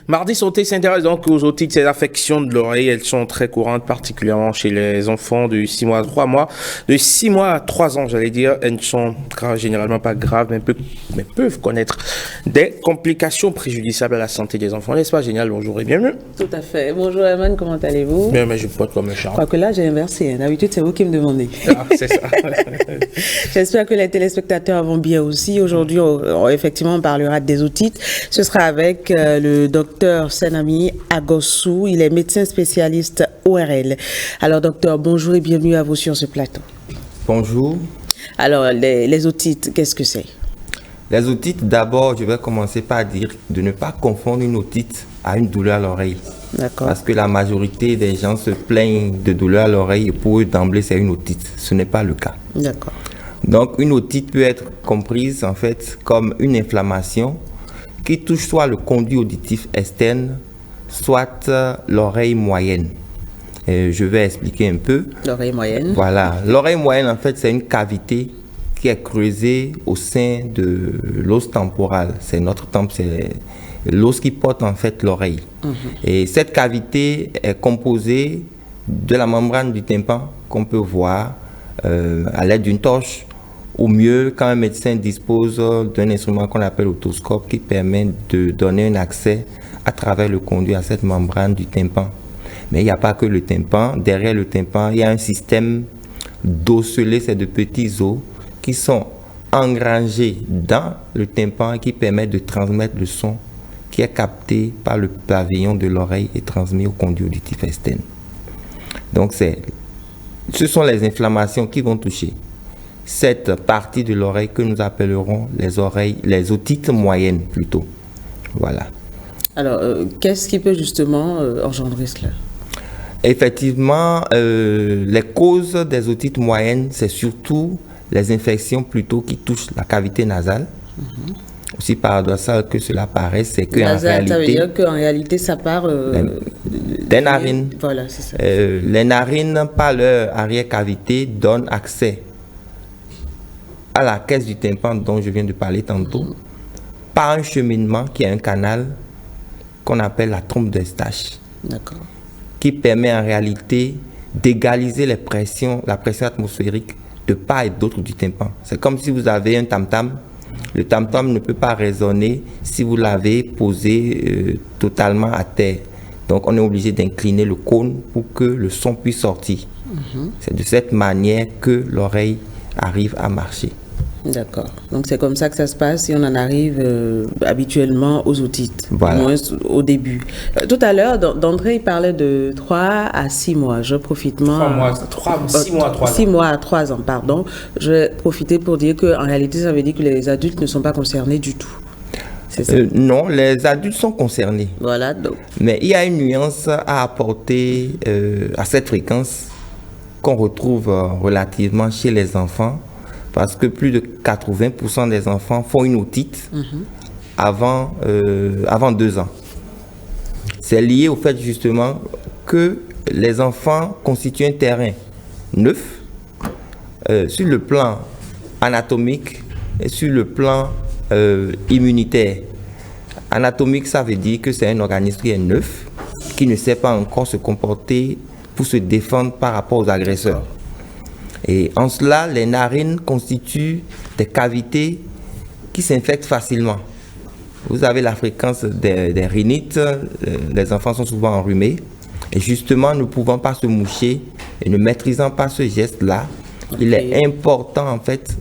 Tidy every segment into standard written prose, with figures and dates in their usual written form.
Mardi Santé s'intéresse donc aux otites, ces affections de l'oreille. Elles sont très courantes, particulièrement chez les enfants de 6 mois à 3 mois. De 6 mois à 3 ans, j'allais dire. Elles ne sont généralement pas graves, mais peuvent connaître des complications préjudiciables à la santé des enfants. N'est-ce pas génial? Bonjour et bienvenue. Tout à fait. Bonjour Herman, comment allez-vous? Bien, mais je pote comme un chat. Je crois que là, j'ai inversé. D'habitude, c'est vous qui me demandez. Ah, c'est ça. J'espère que les téléspectateurs vont bien aussi. Aujourd'hui, effectivement, on parlera des otites. Ce sera avec le docteur Senami Agossou. Il est médecin spécialiste ORL. Alors, docteur, bonjour et bienvenue à vous sur ce plateau. Bonjour. Alors, les otites, qu'est-ce que c'est? Les otites, d'abord, je vais commencer par dire de ne pas confondre une otite à une douleur à l'oreille. D'accord. Parce que la majorité des gens se plaignent de douleur à l'oreille et pour eux, d'emblée, c'est une otite. Ce n'est pas le cas. D'accord. Donc, une otite peut être comprise, en fait, comme une inflammation qui touche soit le conduit auditif externe, soit l'oreille moyenne. Je vais expliquer un peu. L'oreille moyenne. Voilà. L'oreille moyenne, en fait, c'est une cavité qui est creusée au sein de l'os temporal. C'est notre temple, c'est l'os qui porte en fait l'oreille. Et cette cavité est composée de la membrane du tympan qu'on peut voir à l'aide d'une torche. Au mieux, quand un médecin dispose d'un instrument qu'on appelle otoscope qui permet de donner un accès à travers le conduit à cette membrane du tympan. Mais il n'y a pas que le tympan. Derrière le tympan, il y a un système d'osselets, c'est de petits os qui sont engrangés dans le tympan et qui permettent de transmettre le son qui est capté par le pavillon de l'oreille et transmis au conduit auditif externe. Donc, ce sont les inflammations qui vont toucher cette partie de l'oreille que nous appellerons les otites moyennes plutôt. Voilà. Alors, qu'est-ce qui peut justement engendrer cela? Effectivement, les causes des otites moyennes, c'est surtout les infections plutôt qui touchent la cavité nasale. Aussi paradoxal que cela paraisse, c'est qu'en réalité... Ça veut dire qu'en réalité, ça part... des narines. Voilà, c'est ça. Les narines, par leur arrière-cavité, donnent accès à la caisse du tympan dont je viens de parler tantôt, par un cheminement qui est un canal qu'on appelle la trompe d'Eustache. D'accord. Qui permet en réalité d'égaliser la pression atmosphérique de part et d'autre du tympan. C'est comme si vous avez un tam-tam. Le tam-tam ne peut pas résonner si vous l'avez posé totalement à terre. Donc on est obligé d'incliner le cône pour que le son puisse sortir. C'est de cette manière que l'oreille arrive à marcher. D'accord. Donc c'est comme ça que ça se passe et on en arrive habituellement aux otites, voilà. Au moins au début. Tout à l'heure, d'entrée, il parlait de 3 à 6 mois. Je profite... 6 mois à 3 ans. 6 mois à 3 ans, pardon. Je vais profiter pour dire qu'en réalité, ça veut dire que les adultes ne sont pas concernés du tout. C'est ça? Non, les adultes sont concernés. Voilà. Donc. Mais il y a une nuance à apporter à cette fréquence qu'on retrouve relativement chez les enfants. Parce que plus de 80% des enfants font une otite avant 2 ans. C'est lié au fait justement que les enfants constituent un terrain neuf sur le plan anatomique et sur le plan immunitaire. Anatomique, ça veut dire que c'est un organisme qui est neuf, qui ne sait pas encore se comporter pour se défendre par rapport aux agresseurs. Et en cela, les narines constituent des cavités qui s'infectent facilement. Vous avez la fréquence des rhinites, les enfants sont souvent enrhumés. Et justement, ne pouvant pas se moucher et ne maîtrisant pas ce geste-là, il est important en fait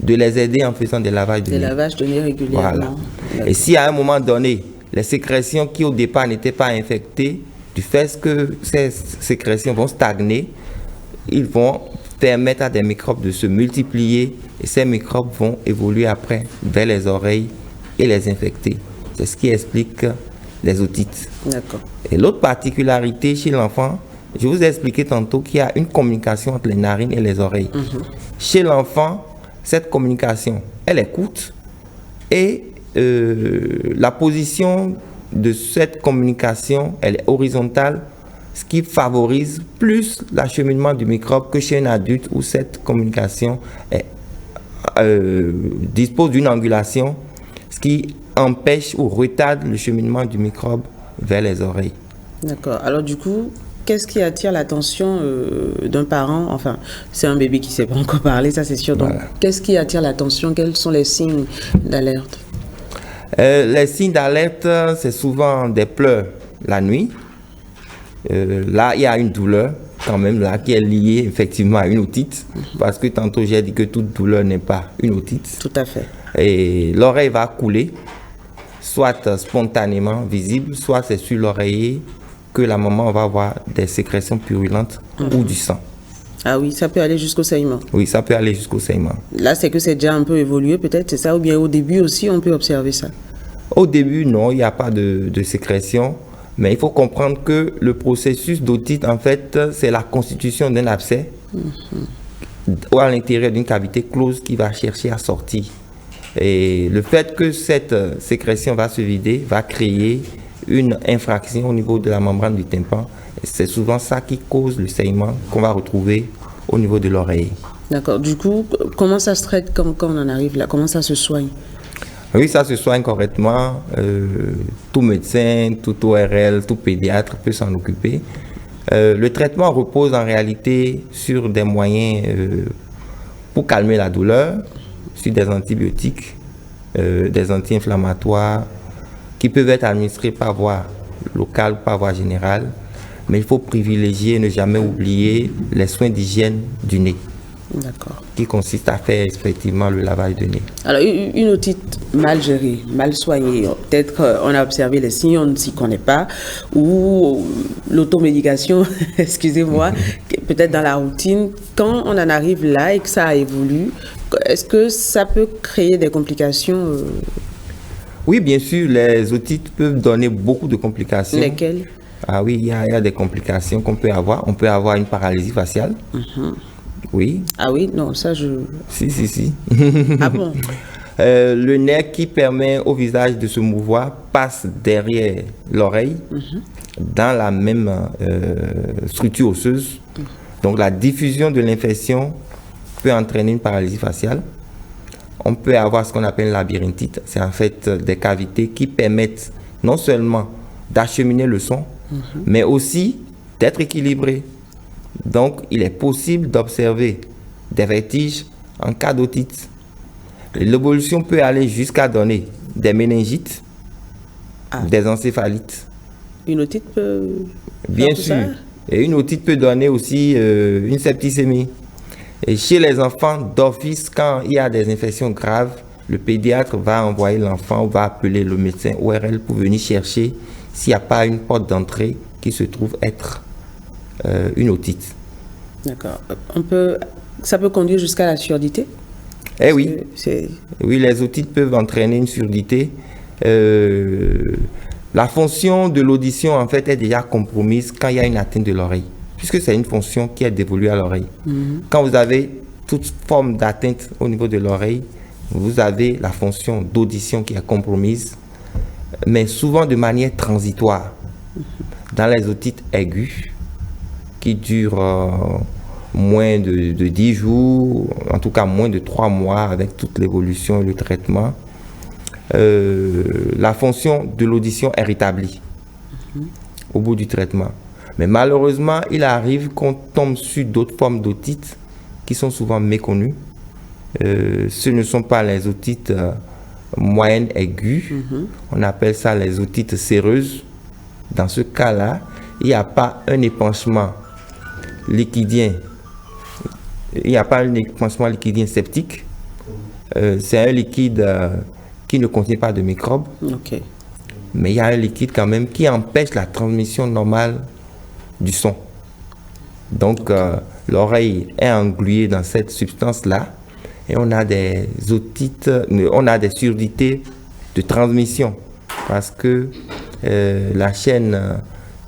de les aider en faisant des lavages de nez. Des lavages de nez régulièrement. Voilà. Et si à un moment donné, les sécrétions qui au départ n'étaient pas infectées, du fait que ces sécrétions vont stagner, ils vont permettre à des microbes de se multiplier et ces microbes vont évoluer après vers les oreilles et les infecter. C'est ce qui explique les otites. D'accord. Et l'autre particularité chez l'enfant, je vous ai expliqué tantôt qu'il y a une communication entre les narines et les oreilles. Chez l'enfant, cette communication, elle est courte et la position de cette communication, elle est horizontale, ce qui favorise plus l'acheminement du microbe que chez un adulte où cette communication dispose d'une angulation, ce qui empêche ou retarde le cheminement du microbe vers les oreilles. D'accord. Alors du coup, qu'est-ce qui attire l'attention d'un parent? Enfin, c'est un bébé qui ne sait pas encore parler, ça c'est sûr. Donc, Voilà. qu'est-ce qui attire l'attention? Quels sont les signes d'alerte? Les signes d'alerte, c'est souvent des pleurs la nuit. Là, il y a une douleur quand même là qui est liée effectivement à une otite, parce que tantôt j'ai dit que toute douleur n'est pas une otite. Tout à fait. Et l'oreille va couler, soit spontanément visible, soit c'est sur l'oreiller que la maman va avoir des sécrétions purulentes ou du sang. Ah oui, ça peut aller jusqu'au saignement. Oui, ça peut aller jusqu'au saignement. Là, c'est que c'est déjà un peu évolué, peut-être, c'est ça? Ou bien au début aussi, on peut observer ça? Au début, non, il n'y a pas de sécrétion, mais il faut comprendre que le processus d'otite, en fait, c'est la constitution d'un abcès ou à l'intérieur d'une cavité close qui va chercher à sortir. Et le fait que cette sécrétion va se vider va créer une infraction au niveau de la membrane du tympan. Et c'est souvent ça qui cause le saignement qu'on va retrouver au niveau de l'oreille. D'accord. Du coup, comment ça se traite quand on en arrive là? Comment ça se soigne? Oui, ça se soigne correctement. Tout médecin, tout ORL, tout pédiatre peut s'en occuper. Le traitement repose en réalité sur des moyens pour calmer la douleur, sur des antibiotiques, des anti-inflammatoires qui peuvent être administrés par voie locale, par voie générale. Mais il faut privilégier et ne jamais oublier les soins d'hygiène du nez. D'accord. Qui consiste à faire effectivement le lavage de nez. Alors, une otite mal gérée, mal soignée, peut-être on a observé les signes, on ne s'y connaît pas, ou l'automédication, excusez-moi, peut-être dans la routine, quand on en arrive là et que ça évolue, est-ce que ça peut créer des complications Oui, bien sûr, les otites peuvent donner beaucoup de complications. Lesquelles? Ah oui, il y a des complications qu'on peut avoir. On peut avoir une paralysie faciale. Oui. Ah oui, non, ça je... Si. Ah bon? Le nerf qui permet au visage de se mouvoir passe derrière l'oreille dans la même structure osseuse. Donc la diffusion de l'infection peut entraîner une paralysie faciale. On peut avoir ce qu'on appelle une labyrinthite. C'est en fait des cavités qui permettent non seulement d'acheminer le son, mais aussi d'être équilibré. Donc, il est possible d'observer des vertiges en cas d'otite. L'évolution peut aller jusqu'à donner des méningites, des encéphalites. Une otite peut... Bien faire tout sûr. ça? Et une otite peut donner aussi une septicémie. Et chez les enfants, d'office, quand il y a des infections graves, le pédiatre va envoyer l'enfant ou va appeler le médecin ORL pour venir chercher s'il n'y a pas une porte d'entrée qui se trouve être une otite. D'accord. Ça peut conduire jusqu'à la surdité? Eh oui. C'est... Oui, les otites peuvent entraîner une surdité. La fonction de l'audition, en fait, est déjà compromise quand il y a une atteinte de l'oreille, puisque c'est une fonction qui est dévolue à l'oreille. Quand vous avez toute forme d'atteinte au niveau de l'oreille, vous avez la fonction d'audition qui est compromise, mais souvent de manière transitoire. Dans les otites aiguës, qui durent moins de 10 jours, en tout cas moins de 3 mois avec toute l'évolution et le traitement, la fonction de l'audition est rétablie au bout du traitement. Mais malheureusement, il arrive qu'on tombe sur d'autres formes d'otite qui sont souvent méconnues. Ce ne sont pas les otites moyennes aiguës, on appelle ça les otites séreuses. Dans ce cas-là, il n'y a pas un épanchement liquidien. Il n'y a pas un épanchement liquidien septique. C'est un liquide qui ne contient pas de microbes. Ok. Mais il y a un liquide quand même qui empêche la transmission normale du son. Donc, l'oreille est engluée dans cette substance-là et on a des otites, on a des surdités de transmission parce que la chaîne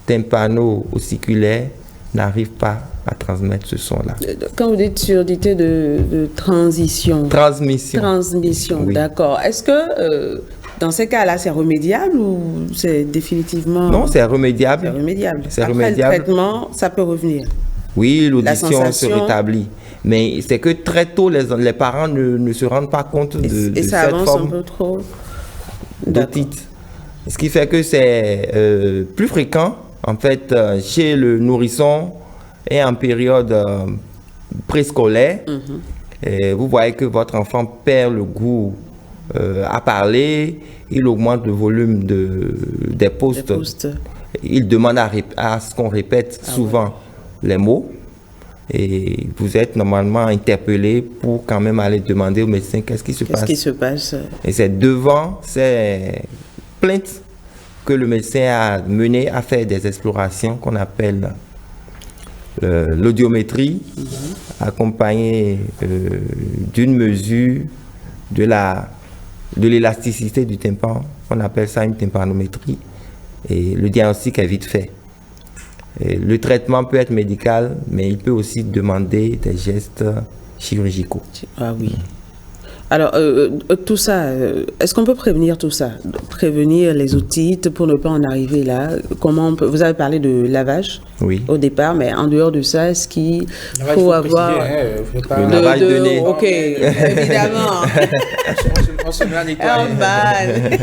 tympano-ossiculaire n'arrive pas à transmettre ce son-là. Quand vous dites surdité de transition. Transmission, oui. D'accord. Est-ce que dans ces cas-là, c'est remédiable ou c'est définitivement... Non, c'est remédiable. C'est remédiable. C'est Après remédiable. le traitement, ça peut revenir. Oui, l'audition se sensation... rétablit. Mais c'est que très tôt, les parents ne se rendent pas compte de ça cette avance forme un peu trop d'otite. Ce qui fait que c'est plus fréquent, en fait, chez le nourrisson et en période préscolaire. Et vous voyez que votre enfant perd le goût à parler, il augmente le volume des postes. Il demande à ce qu'on répète souvent les mots. Et vous êtes normalement interpellé pour quand même aller demander au médecin qu'est-ce qui se passe. Qu'est-ce qui se passe? Et c'est devant ces plaintes que le médecin a mené à faire des explorations qu'on appelle l'audiométrie, accompagnée d'une mesure de l'élasticité du tympan. On appelle ça une tympanométrie. Et le diagnostic est vite fait. Et le traitement peut être médical, mais il peut aussi demander des gestes chirurgicaux. Ah oui. Alors, tout ça, est-ce qu'on peut prévenir tout ça? Prévenir les otites pour ne pas en arriver là? Comment vous avez parlé de lavage au départ, mais en dehors de ça, est-ce qu'il faut avoir... le lavage de nez. Ok, évidemment. On se met à nettoyer.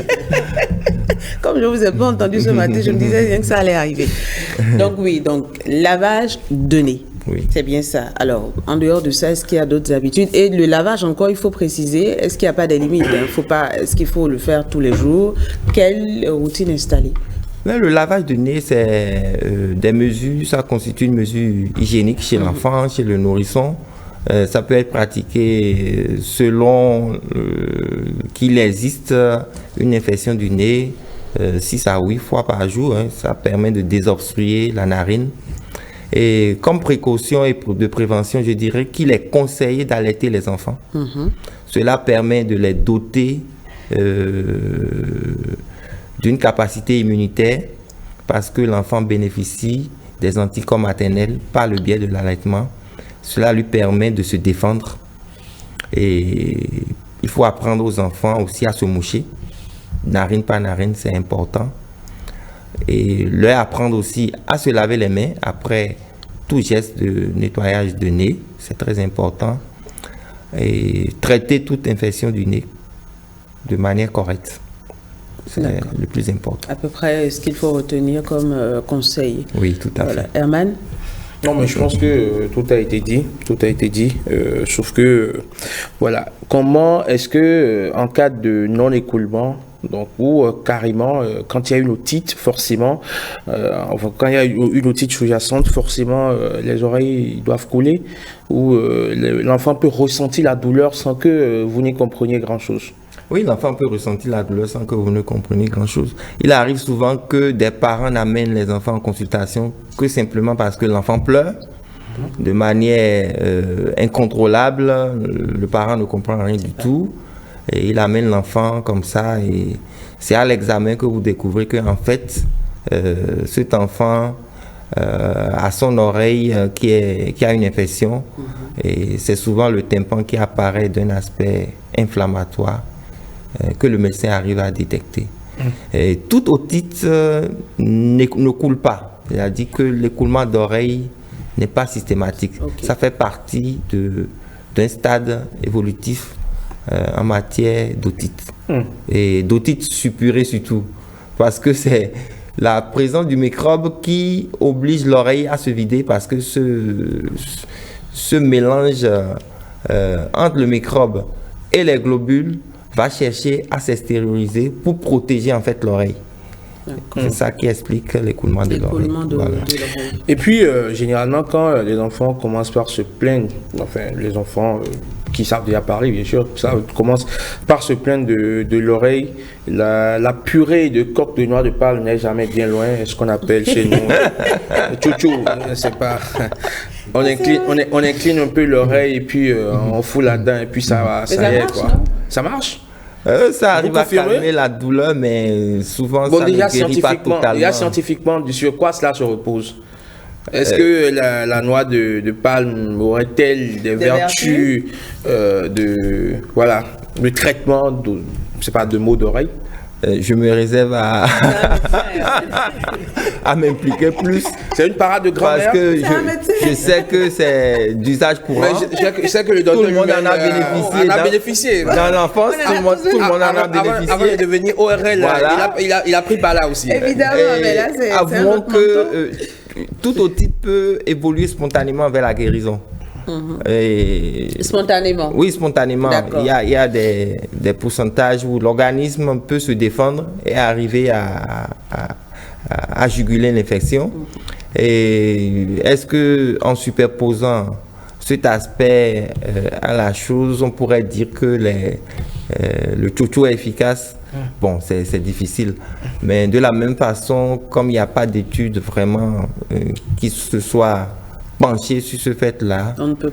Comme je ne vous ai pas entendu ce matin, je me disais bien que ça allait arriver. Donc oui, lavage de nez. Oui. C'est bien ça. Alors, en dehors de ça, est-ce qu'il y a d'autres habitudes? Et le lavage, encore, il faut préciser, est-ce qu'il n'y a pas des limites? Est-ce qu'il faut le faire tous les jours? Quelle routine installer? Là, le lavage de nez, c'est des mesures, ça constitue une mesure hygiénique chez l'enfant, chez le nourrisson. Ça peut être pratiqué selon qu'il existe une infection du nez, 6 à 8 fois par jour. Ça permet de désobstruer la narine. Et comme précaution et de prévention, je dirais qu'il est conseillé d'allaiter les enfants. Cela permet de les doter d'une capacité immunitaire parce que l'enfant bénéficie des anticorps maternels par le biais de l'allaitement. Cela lui permet de se défendre. Et il faut apprendre aux enfants aussi à se moucher. Narine par narine, c'est important. Et leur apprendre aussi à se laver les mains après tout geste de nettoyage de nez, c'est très important. Et traiter toute infection du nez de manière correcte, c'est le plus important. À peu près ce qu'il faut retenir comme conseil. Oui, tout à fait. Herman? Non, mais je pense que tout a été dit, sauf que, voilà, comment est-ce que, en cas de non-écoulement, donc, ou carrément, quand il y a une otite, forcément, quand il y a une otite sous-jacente, forcément, les oreilles doivent couler, ou l'enfant peut ressentir la douleur sans que vous n'y compreniez grand-chose. Oui, l'enfant peut ressentir la douleur sans que vous ne compreniez grand-chose. Il arrive souvent que des parents n'amènent les enfants en consultation que simplement parce que l'enfant pleure de manière incontrôlable. Le parent ne comprend rien du tout. Et il amène l'enfant comme ça. Et c'est à l'examen que vous découvrez qu'en fait, cet enfant a son oreille qui a une infection. Et c'est souvent le tympan qui apparaît d'un aspect inflammatoire que le médecin arrive à détecter. Et toute otite ne coule pas. C'est-à-dire que l'écoulement d'oreille n'est pas systématique. Ça fait partie d'un stade évolutif en matière d'otite. Et d'otite suppurée surtout. Parce que c'est la présence du microbe qui oblige l'oreille à se vider parce que ce mélange entre le microbe et les globules va chercher à s'extérioriser pour protéger en fait l'oreille. C'est ça qui explique l'écoulement de l'oreille. Voilà. Et puis, généralement, quand les enfants commencent par se plaindre, enfin, les enfants qui savent déjà parler, bien sûr, ça commence par se plaindre de l'oreille. La purée de coque de noix de Pâle n'est jamais bien loin, ce qu'on appelle chez nous chouchou, c'est pas... On incline un peu l'oreille et puis on fout là-dedans et puis ça va, ça y est, quoi. Ça marche? Ça arrive à calmer la douleur, mais souvent ça ne guérit pas totalement. Déjà scientifiquement, sur quoi cela se repose? Est-ce que la noix de palme aurait-elle des vertus de traitement de maux d'oreille? je me réserve à m'impliquer plus. C'est une parade de grand-mère. Parce que je sais que c'est d'usage courant. Je sais que le docteur tout le monde en a bénéficié. Dans l'enfance, tout le monde en a bénéficié. Avant de devenir ORL, voilà. il a pris par là aussi. Évidemment, mais là, c'est avouons que tout otite peut évoluer spontanément vers la guérison. Et spontanément. Oui, spontanément. Il y a des pourcentages où l'organisme peut se défendre et arriver à juguler l'infection. Et est-ce que en superposant cet aspect à la chose, on pourrait dire que le tchotcho est efficace? Bon, c'est difficile. Mais de la même façon, comme il n'y a pas d'études vraiment qui se soient penchées sur ce fait-là, on ne peut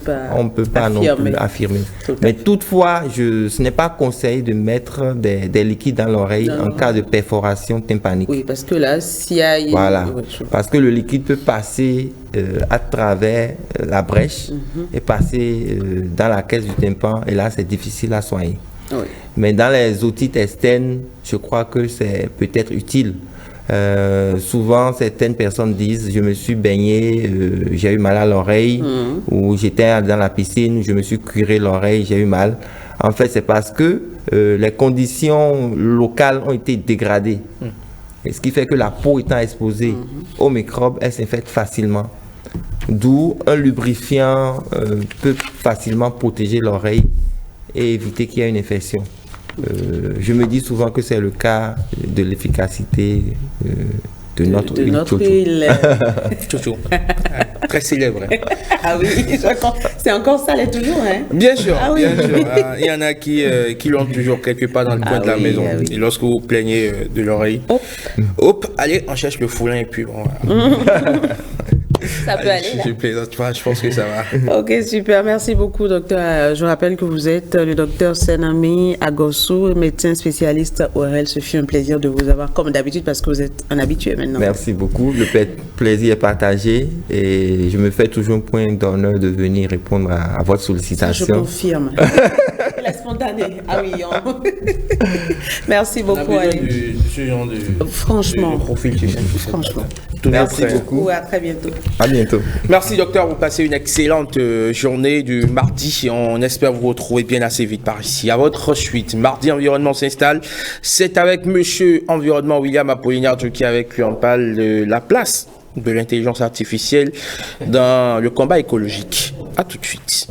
pas non plus affirmer. Mais toutefois, ce n'est pas conseillé de mettre des liquides dans l'oreille en cas de perforation tympanique. Oui, parce que là, s'il y a... Voilà, parce que le liquide peut passer à travers la brèche et passer dans la caisse du tympan, et là, c'est difficile à soigner. Oui. Mais dans les otites externes, je crois que c'est peut-être utile. Souvent, certaines personnes disent « je me suis baigné, j'ai eu mal à l'oreille » ou « j'étais dans la piscine, je me suis cuiré l'oreille, j'ai eu mal ». En fait, c'est parce que les conditions locales ont été dégradées. Et ce qui fait que la peau étant exposée aux microbes, elle s'infecte facilement. D'où un lubrifiant peut facilement protéger l'oreille et éviter qu'il y ait une infection. Je me dis souvent que c'est le cas de l'efficacité de notre huile Tchotcho. Très célèbre. Ah oui, c'est encore ça, elle est toujours. Hein? Bien sûr, bien sûr. Il y en a qui l'ont toujours quelque part dans le coin de la maison. Et lorsque vous plaignez de l'oreille, hop, allez, on cherche le foulin et puis bon. Ça peut aller. Je pense que ça va. Ok, super. Merci beaucoup, docteur. Je rappelle que vous êtes le docteur Senami Agossou, médecin spécialiste ORL. Ce fut un plaisir de vous avoir, comme d'habitude, parce que vous êtes un habitué maintenant. Merci beaucoup. Le plaisir est partagé et je me fais toujours un point d'honneur de venir répondre à votre sollicitation. Ça, je confirme. La spontanée. Ah oui. Merci beaucoup. Franchement. Franchement. Merci beaucoup. À très bientôt. À bientôt. Merci docteur, vous passez une excellente journée du mardi. On espère vous retrouver bien assez vite par ici. À votre suite, Mardi Environnement s'installe. C'est avec monsieur Environnement William Apollinaire qui avec lui on parle de la place de l'intelligence artificielle dans le combat écologique. À tout de suite.